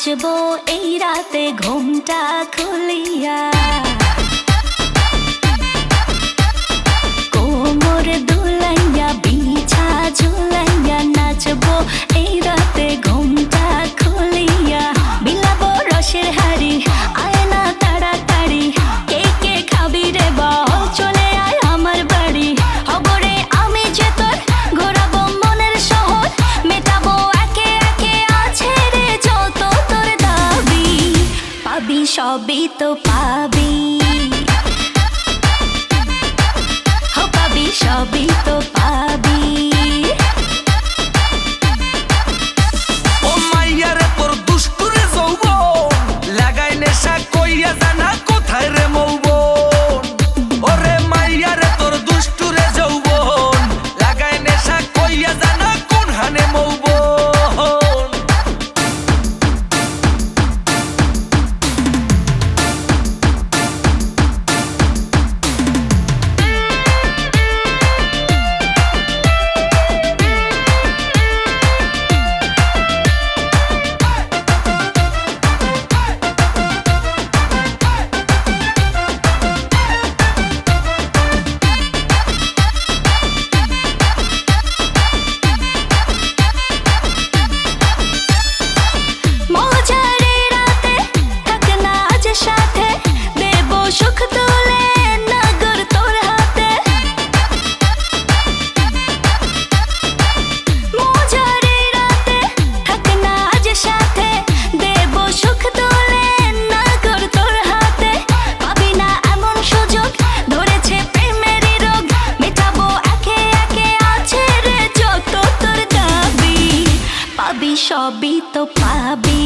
নাচবো এই রাতে ঘুমটা খুলিয়া, কোমর দুলাইয়া বিছা ঝুলাইয়া নাচবো এই রাতে ঘুমটা খুলিয়া। বিলাবো রসের হাড়ি আয় না তাড়াতাড়ি, কে কে খাবি রে বল চলে আয় আমার বাড়ি। হবরে আমি যে তোর ঘোরাবো মনের শহর, মেটাবো একে একে আছে রে যত তোর দাবি। পাবি সবই তো পাবি, সবই তো পাবি। ও মাইয়ারে তোর দুষ্টুরে যৌবন লাগাই নেশা কইয়া জানা কোথায় রে মৌবন। ওরে মাইয়ারে তোর দুষ্টুরে যৌবন লাগাই নেশা কইয়া জানা কোন হানে মৌবন। সুখ তুলে নগর তোর হাতে, মজারে রাতে থাক না আজ সাথে, দেব সুখ তুলে নগর তোর হাতে। পাবি না এমন সুযোগ ধরেছে প্রেমেরই রোগ, মেটাবো একে একে আছে রে যত তোর দাবি। পাবি সবই তো পাবি।